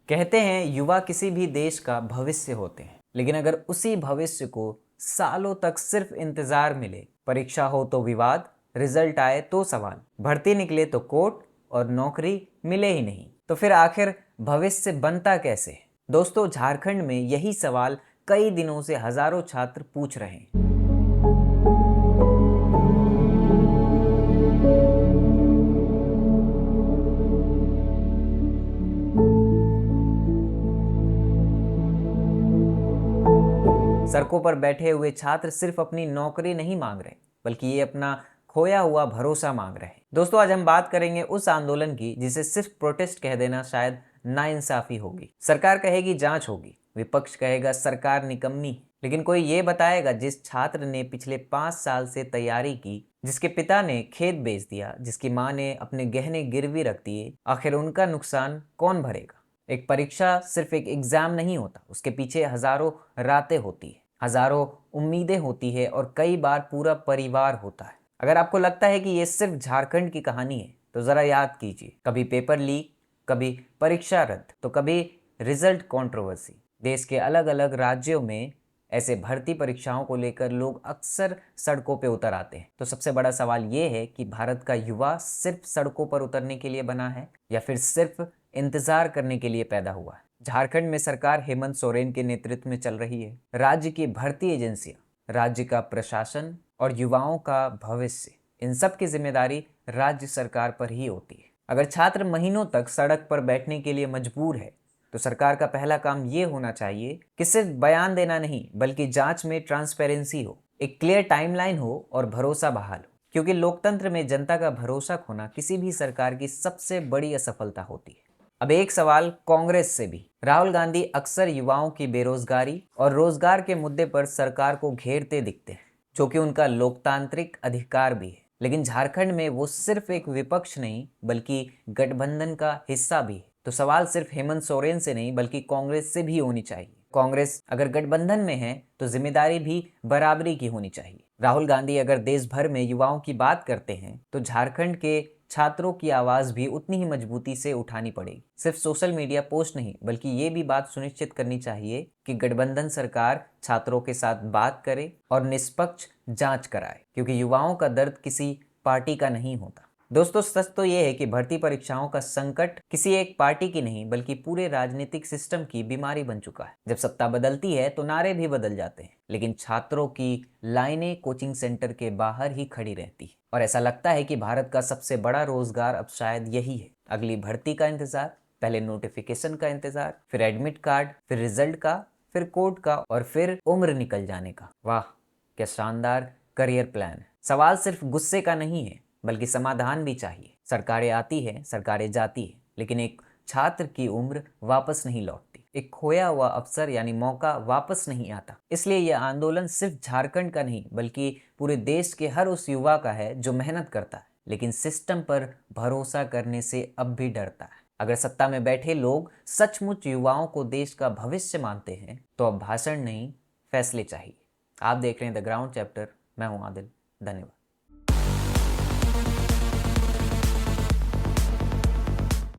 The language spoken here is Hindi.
कहते हैं युवा किसी भी देश का भविष्य होते हैं, लेकिन अगर उसी भविष्य को सालों तक सिर्फ इंतजार मिले, परीक्षा हो तो विवाद, रिजल्ट आए तो सवाल, भर्ती निकले तो कोर्ट और नौकरी मिले ही नहीं, तो फिर आखिर भविष्य बनता कैसे है? दोस्तों, झारखंड में यही सवाल कई दिनों से हजारों छात्र पूछ रहे हैं। सड़कों पर बैठे हुए छात्र सिर्फ अपनी नौकरी नहीं मांग रहे, बल्कि ये अपना खोया हुआ भरोसा मांग रहे हैं। दोस्तों, आज हम बात करेंगे उस आंदोलन की जिसे सिर्फ प्रोटेस्ट कह देना शायद नाइंसाफी होगी। सरकार कहेगी जांच होगी, विपक्ष कहेगा सरकार निकम्मी, लेकिन कोई ये बताएगा जिस छात्र ने पिछले 5 साल से तैयारी की, जिसके पिता ने खेत बेच दिया, जिसकी माँ ने अपने गहने गिरवी रख दिए, आखिर उनका नुकसान कौन भरेगा? एक परीक्षा सिर्फ एक एग्जाम नहीं होता, उसके पीछे हजारों रातें होती है, हजारों उम्मीदें होती है और कई बार पूरा परिवार होता है। अगर आपको लगता है कि ये सिर्फ झारखंड की कहानी है, तो जरा याद कीजिए, कभी पेपर लीक, कभी परीक्षा रद्द, तो कभी रिजल्ट कंट्रोवर्सी। देश के अलग अलग राज्यों में ऐसे भर्ती परीक्षाओं को लेकर लोग अक्सर सड़कों पे उतर आते हैं। तो सबसे बड़ा सवाल ये है कि भारत का युवा सिर्फ सड़कों पर उतरने के लिए बना है या फिर सिर्फ इंतजार करने के लिए पैदा हुआ है? झारखंड में सरकार हेमंत सोरेन के नेतृत्व में चल रही है। राज्य की भर्ती एजेंसियां, राज्य का प्रशासन और युवाओं का भविष्य, इन सब की जिम्मेदारी राज्य सरकार पर ही होती है। अगर छात्र महीनों तक सड़क पर बैठने के लिए मजबूर है, तो सरकार का पहला काम ये होना चाहिए कि सिर्फ बयान देना नहीं, बल्कि जांच में ट्रांसपेरेंसी हो, एक क्लियर टाइमलाइन हो और भरोसा बहाल हो। क्योंकि लोकतंत्र में जनता का भरोसा खोना किसी भी सरकार की सबसे बड़ी असफलता होती है। अब एक सवाल कांग्रेस से भी। राहुल गांधी अक्सर युवाओं की बेरोजगारी और रोजगार के मुद्दे पर सरकार को घेरते दिखते हैं, जो कि उनका लोकतांत्रिक अधिकार भी है। लेकिन झारखंड में वो सिर्फ एक विपक्ष नहीं, बल्कि गठबंधन का हिस्सा भी है। तो सवाल सिर्फ हेमंत सोरेन से नहीं, बल्कि कांग्रेस से भी होनी चाहिए। कांग्रेस अगर गठबंधन में है तो जिम्मेदारी भी बराबरी की होनी चाहिए। राहुल गांधी अगर देश भर में युवाओं की बात करते हैं, तो झारखंड के छात्रों की आवाज भी उतनी ही मजबूती से उठानी पड़ेगी। सिर्फ सोशल मीडिया पोस्ट नहीं, बल्कि ये भी बात सुनिश्चित करनी चाहिए कि गठबंधन सरकार छात्रों के साथ बात करे और निष्पक्ष जांच कराए, क्योंकि युवाओं का दर्द किसी पार्टी का नहीं होता। दोस्तों, सच तो ये है कि भर्ती परीक्षाओं का संकट किसी एक पार्टी की नहीं, बल्कि पूरे राजनीतिक सिस्टम की बीमारी बन चुका है। जब सत्ता बदलती है तो नारे भी बदल जाते हैं, लेकिन छात्रों की लाइनें कोचिंग सेंटर के बाहर ही खड़ी रहती है। और ऐसा लगता है कि भारत का सबसे बड़ा रोजगार अब शायद यही है। अगली भर्ती का इंतजार, पहले नोटिफिकेशन का इंतजार, फिर एडमिट कार्ड, फिर रिजल्ट का, फिर कोर्ट का और फिर उम्र निकल जाने का। वाह, क्या शानदार करियर प्लान है। सवाल सिर्फ गुस्से का नहीं है, बल्कि समाधान भी चाहिए। सरकारें आती है, सरकारें जाती है, लेकिन एक छात्र की उम्र वापस नहीं लौटती, एक खोया हुआ अवसर यानी मौका वापस नहीं आता। इसलिए यह आंदोलन सिर्फ झारखंड का नहीं, बल्कि पूरे देश के हर उस युवा का है जो मेहनत करता है, लेकिन सिस्टम पर भरोसा करने से अब भी डरता है। अगर सत्ता में बैठे लोग सचमुच युवाओं को देश का भविष्य मानते हैं, तो अब भाषण नहीं, फैसले चाहिए। आप देख रहे हैं द ग्राउंड चैप्टर। मैं हूं आदिल। धन्यवाद।